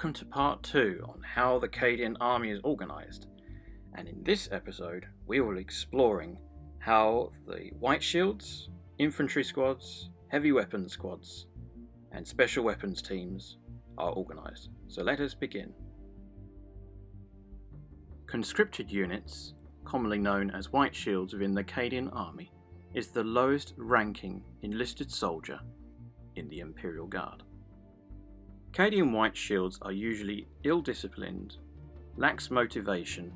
welcome to part 2 on how the Cadian army is organised, and in this episode we will be exploring how the Whiteshields, Infantry Squads, Heavy Weapons Squads and Special Weapons teams are organised. So let us begin. Conscripted units, commonly known as Whiteshields within the Cadian army, is the lowest ranking enlisted soldier in the Imperial Guard. Cadian Whiteshields are usually ill-disciplined, lacks motivation,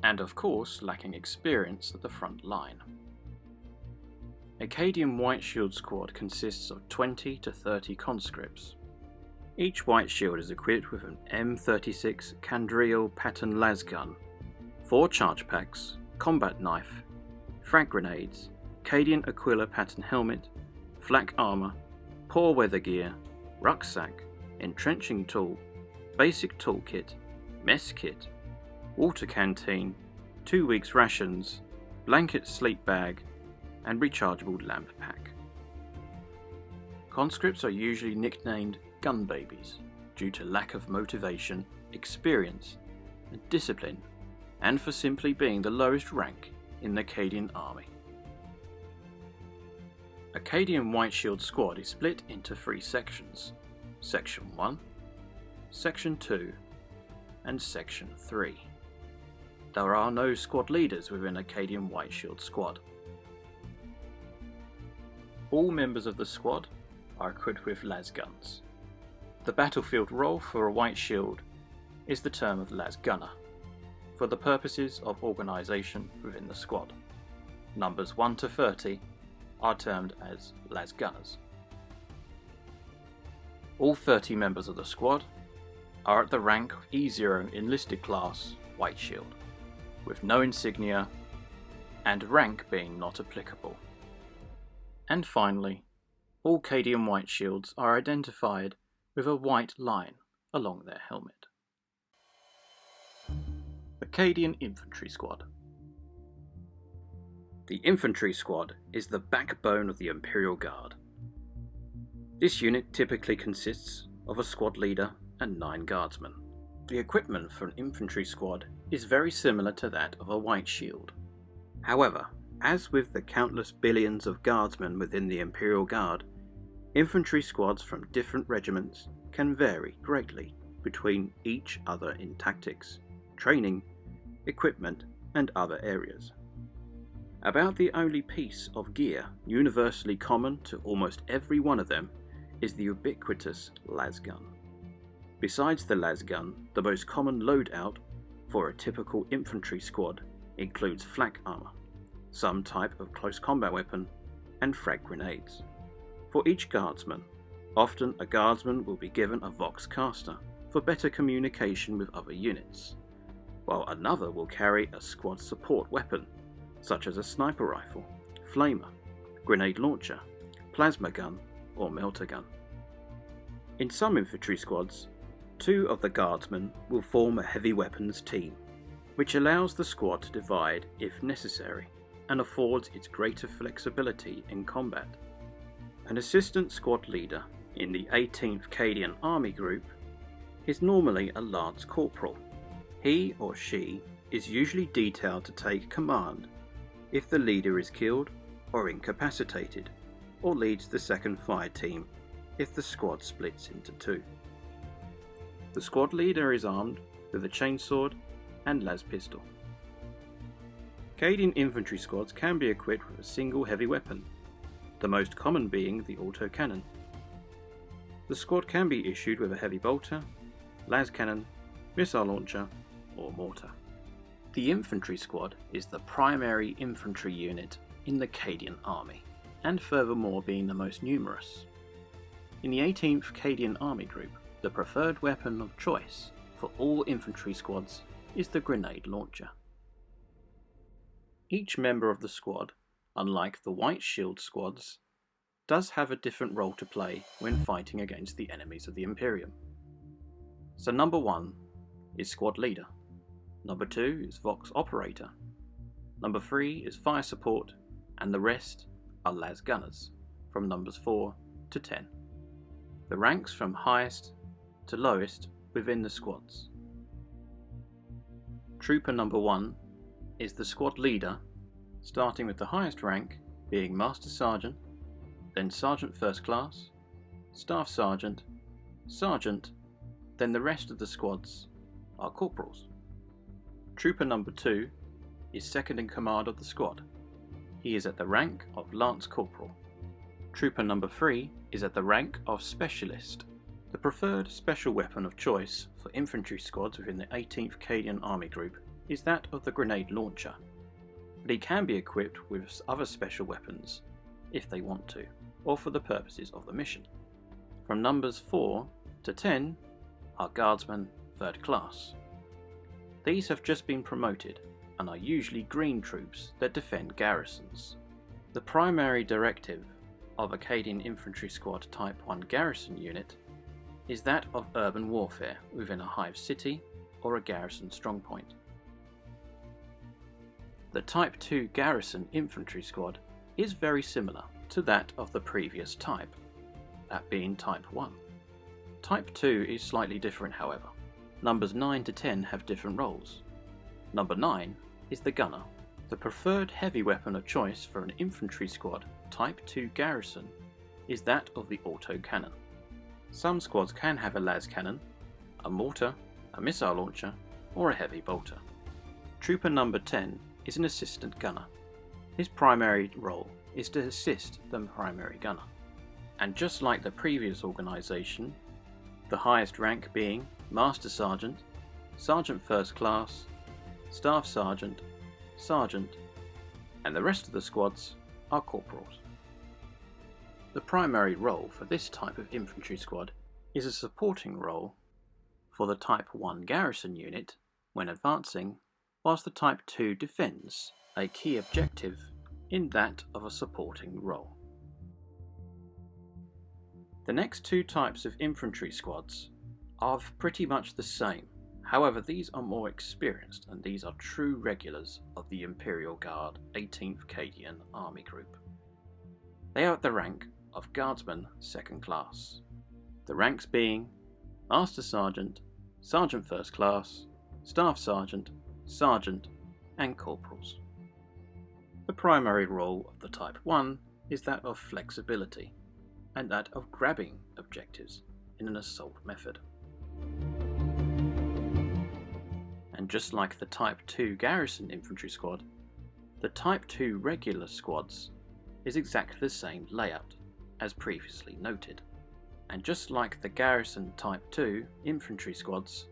and of course lacking experience at the front line. A Cadian Whiteshield squad consists of 20 to 30 conscripts. Each Whiteshield is equipped with an M36 Candriel pattern lasgun, 4 charge packs, combat knife, frag grenades, Cadian Aquila pattern helmet, flak armour, poor weather gear, rucksack, entrenching tool, basic toolkit, mess kit, water canteen, 2 weeks rations, blanket sleep bag, and rechargeable lamp pack. Conscripts are usually nicknamed gun babies due to lack of motivation, experience, and discipline, and for simply being the lowest rank in the Cadian army. A Cadian Whiteshield squad is split into 3 sections: Section 1, Section 2, and Section 3. There are no squad leaders within a Cadian Whiteshield squad. All members of the squad are equipped with lasguns. The battlefield role for a Whiteshield is the term of lasgunner, for the purposes of organisation within the squad. Numbers 1 to 30 are termed as lasgunners. All 30 members of the squad are at the rank of E0 enlisted class Whiteshield, with no insignia and rank being not applicable. And finally, all Cadian Whiteshields are identified with a white line along their helmet. The Cadian Infantry Squad. The Infantry Squad is the backbone of the Imperial Guard. This unit typically consists of a squad leader and 9 guardsmen. The equipment for an infantry squad is very similar to that of a Whiteshield. However, as with the countless billions of guardsmen within the Imperial Guard, infantry squads from different regiments can vary greatly between each other in tactics, training, equipment, and other areas. About the only piece of gear universally common to almost every one of them is the ubiquitous lasgun. Besides the lasgun, the most common loadout for a typical infantry squad includes flak armour, some type of close combat weapon, and frag grenades. For each guardsman, often a guardsman will be given a vox caster for better communication with other units, while another will carry a squad support weapon such as a sniper rifle, flamer, grenade launcher, plasma gun, or melter gun. In some infantry squads, 2 of the guardsmen will form a heavy weapons team, which allows the squad to divide if necessary and affords its greater flexibility in combat. An assistant squad leader in the 18th Cadian Army Group is normally a lance corporal. He or she is usually detailed to take command if the leader is killed or incapacitated, or leads the second fire team if the squad splits into 2. The squad leader is armed with a chainsword and las pistol. Cadian infantry squads can be equipped with a single heavy weapon, the most common being the autocannon. The squad can be issued with a heavy bolter, las cannon, missile launcher, or mortar. The infantry squad is the primary infantry unit in the Cadian army, and furthermore being the most numerous. In the 18th Cadian Army Group, the preferred weapon of choice for all infantry squads is the grenade launcher. Each member of the squad, unlike the Whiteshield squads, does have a different role to play when fighting against the enemies of the Imperium. So number 1 is squad leader, number 2 is vox operator, number 3 is fire support, and the rest are lasgunners from numbers 4 to 10. The ranks from highest to lowest within the squads. Trooper number 1 is the squad leader, starting with the highest rank being Master Sergeant, then Sergeant First Class, Staff Sergeant, Sergeant, then the rest of the squads are corporals. Trooper number 2 is second in command of the squad. He is at the rank of Lance Corporal. Trooper number 3 is at the rank of Specialist. The preferred special weapon of choice for infantry squads within the 18th Cadian Army Group is that of the grenade launcher, but he can be equipped with other special weapons if they want to, or for the purposes of the mission. From numbers 4 to 10 are Guardsmen 3rd Class. These have just been promoted and are usually green troops that defend garrisons. The primary directive of a Cadian Infantry Squad Type 1 garrison unit is that of urban warfare within a hive city or a garrison strongpoint. The Type 2 Garrison Infantry Squad is very similar to that of the previous type, that being Type 1. Type 2 is slightly different however. Numbers 9 to 10 have different roles. Number 9 is the gunner. The preferred heavy weapon of choice for an infantry squad Type 2 garrison is that of the autocannon. Some squads can have a las cannon, a mortar, a missile launcher, or a heavy bolter. Trooper number 10 is an assistant gunner. His primary role is to assist the primary gunner. And just like the previous organisation, the highest rank being Master Sergeant, Sergeant First Class, Staff Sergeant, Sergeant, and the rest of the squads are corporals. The primary role for this type of infantry squad is a supporting role for the Type 1 garrison unit when advancing, whilst the Type 2 defends a key objective in that of a supporting role. The next two types of infantry squads are pretty much the same, however these are more experienced and these are true regulars of the Imperial Guard 18th Cadian Army Group. They are at the rank of Guardsmen 2nd Class, the ranks being Master Sergeant, Sergeant First Class, Staff Sergeant, Sergeant, and Corporals. The primary role of the Type 1 is that of flexibility, and that of grabbing objectives in an assault method. And just like the Type 2 Garrison Infantry Squad, the Type 2 regular squads is exactly the same layout as previously noted. And just like the Garrison Type 2 Infantry Squads,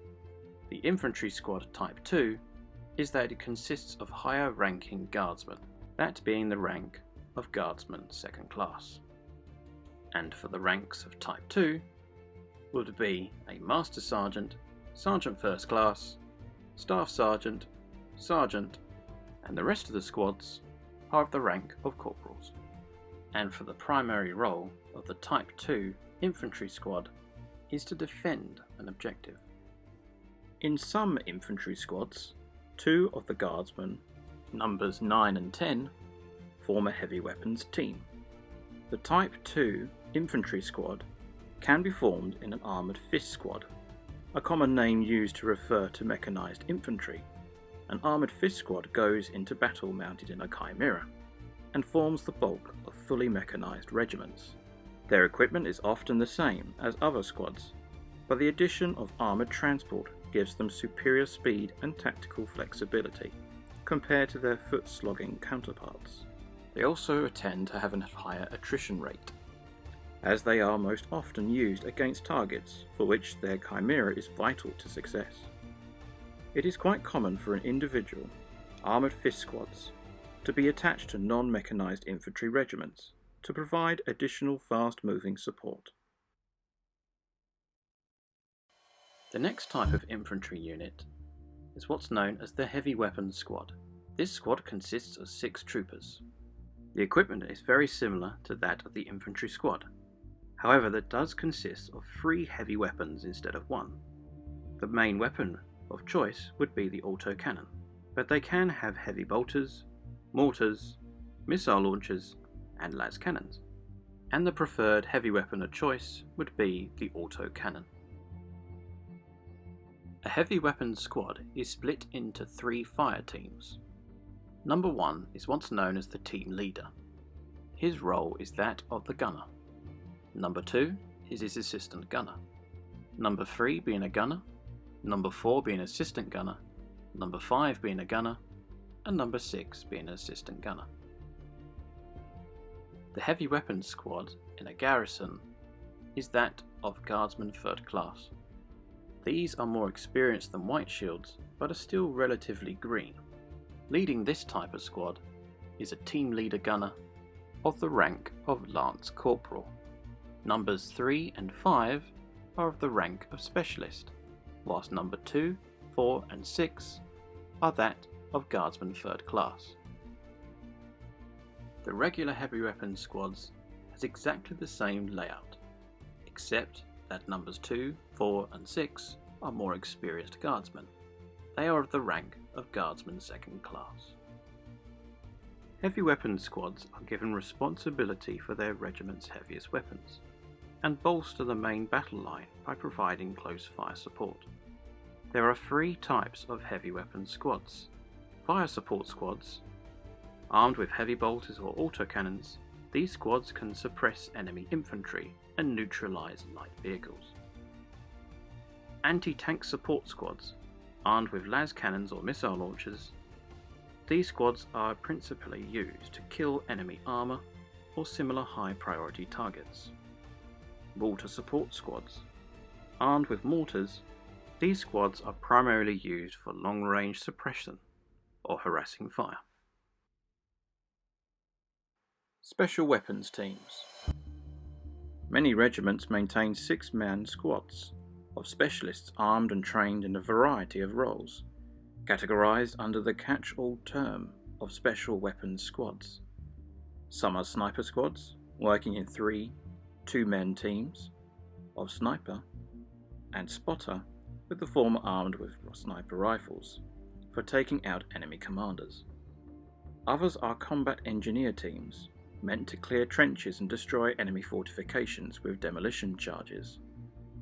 the Infantry Squad Type 2 is that it consists of higher ranking Guardsmen, that being the rank of Guardsman 2nd Class. And for the ranks of Type 2 would be a Master Sergeant, Sergeant First Class, Staff Sergeant, Sergeant, and the rest of the squads are of the rank of Corporals. And for the primary role of the Type 2 Infantry Squad is to defend an objective. In some infantry squads, two of the Guardsmen, numbers 9 and 10, form a heavy weapons team. The Type 2 Infantry Squad can be formed in an Armoured Fist Squad, a common name used to refer to mechanised infantry. An Armoured Fist Squad goes into battle mounted in a Chimera, and forms the bulk of fully mechanised regiments. Their equipment is often the same as other squads, but the addition of armoured transport gives them superior speed and tactical flexibility compared to their foot-slogging counterparts. They also tend to have a higher attrition rate, as they are most often used against targets for which their Chimera is vital to success. It is quite common for an individual Armoured Fist Squads to be attached to non-mechanised infantry regiments to provide additional fast-moving support. The next type of infantry unit is what's known as the Heavy Weapons Squad. This squad consists of 6 troopers. The equipment is very similar to that of the infantry squad, however that does consist of 3 heavy weapons instead of 1. The main weapon of choice would be the autocannon, but they can have heavy bolters, mortars, missile launchers, and las cannons, and the preferred heavy weapon of choice would be the autocannon. A heavy weapons squad is split into 3 fire teams. Number 1 is what's known as the team leader. His role is that of the gunner. Number 2 is his assistant gunner. Number 3 being a gunner, number 4 being assistant gunner, number 5 being a gunner, and number 6 being an assistant gunner. The heavy weapons squad in a garrison is that of Guardsmen 3rd class. These are more experienced than Whiteshields, but are still relatively green. Leading this type of squad is a team leader gunner of the rank of Lance Corporal. Numbers 3 and 5 are of the rank of Specialist, whilst number 2, 4 and 6 are that of Guardsmen 3rd class. The regular heavy weapons squads has exactly the same layout, except that numbers 2, 4 and 6 are more experienced guardsmen. They are of the rank of Guardsmen 2nd class. Heavy weapons squads are given responsibility for their regiment's heaviest weapons, and bolster the main battle line by providing close fire support. There are 3 types of heavy weapons squads. Fire support squads. Armed with heavy bolters or autocannons, these squads can suppress enemy infantry and neutralise light vehicles. Anti-tank support squads, armed with las cannons or missile launchers. These squads are principally used to kill enemy armour or similar high priority targets. Mortar support squads, armed with mortars, these squads are primarily used for long range suppression or harassing fire. Special weapons teams. Many regiments maintain 6-man squads of specialists armed and trained in a variety of roles, categorized under the catch-all term of special weapons squads. Some are sniper squads, working in 3 2-man teams of sniper and spotter, with the former armed with sniper rifles for taking out enemy commanders. Others are combat engineer teams, meant to clear trenches and destroy enemy fortifications with demolition charges,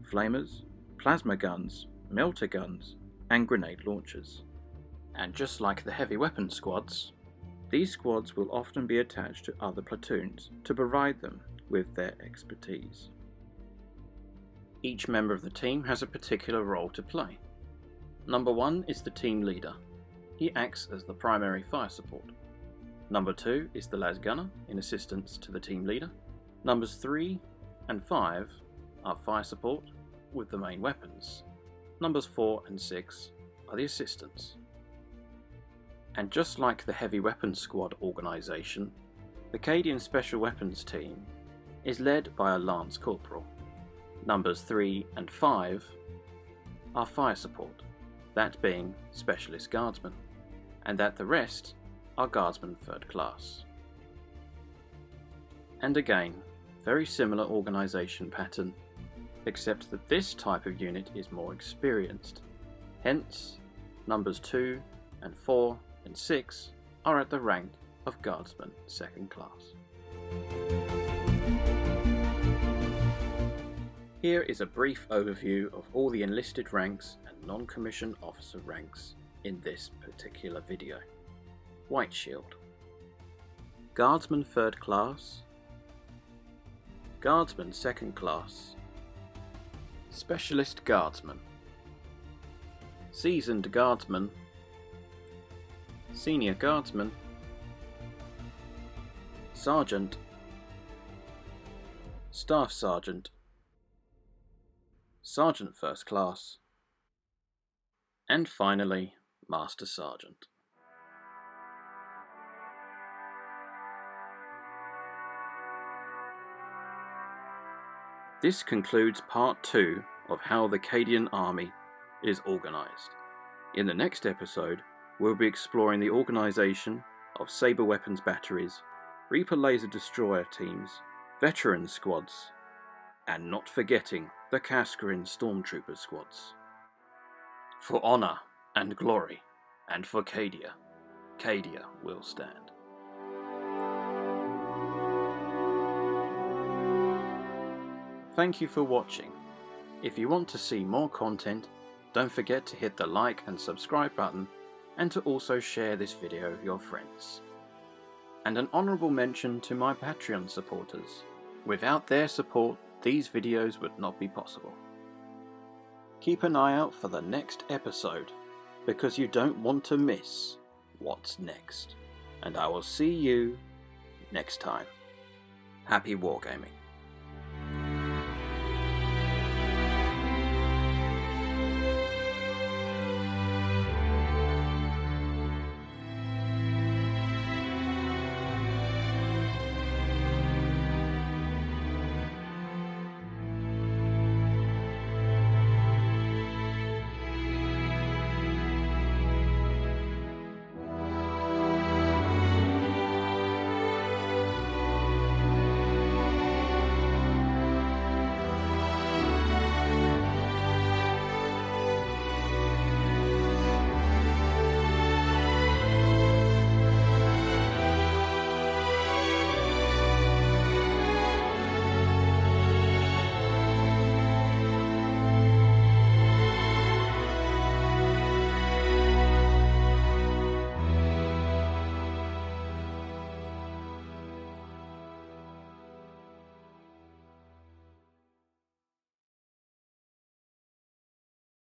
flamers, plasma guns, melter guns, and grenade launchers. And just like the heavy weapons squads, these squads will often be attached to other platoons to provide them with their expertise. Each member of the team has a particular role to play. Number 1 is the team leader. He acts as the primary fire support. Number 2 is the las gunner in assistance to the team leader. Numbers 3 and 5 are fire support with the main weapons. Numbers 4 and 6 are the assistants. And just like the heavy weapons squad organisation, the Cadian special weapons team is led by a lance corporal. Numbers 3 and 5 are fire support, that being specialist guardsmen, and that the rest are Guardsmen 3rd class. And again, very similar organisation pattern, except that this type of unit is more experienced. Hence, numbers 2 and 4 and 6 are at the rank of Guardsmen 2nd class. Here is a brief overview of all the enlisted ranks and non-commissioned officer ranks in this particular video. Whiteshield, Guardsman 3rd class, Guardsman 2nd class, Specialist Guardsman, Seasoned Guardsman, Senior Guardsman, Sergeant, Staff Sergeant, Sergeant 1st class, and finally Master Sergeant. This concludes part 2 of how the Cadian army is organised. In the next episode, we'll be exploring the organisation of saber weapons batteries, Reaper laser destroyer teams, veteran squads, and not forgetting the Cascarin stormtrooper squads. For honour and glory, and for Cadia, Cadia will stand. Thank you for watching. If you want to see more content, Don't forget to hit the like and subscribe button, and to also share this video with your friends. And an honourable mention to my Patreon supporters. Without their support, these videos would not be possible. Keep an eye out for the next episode, because you don't want to miss what's next. And I will see you next time. Happy wargaming.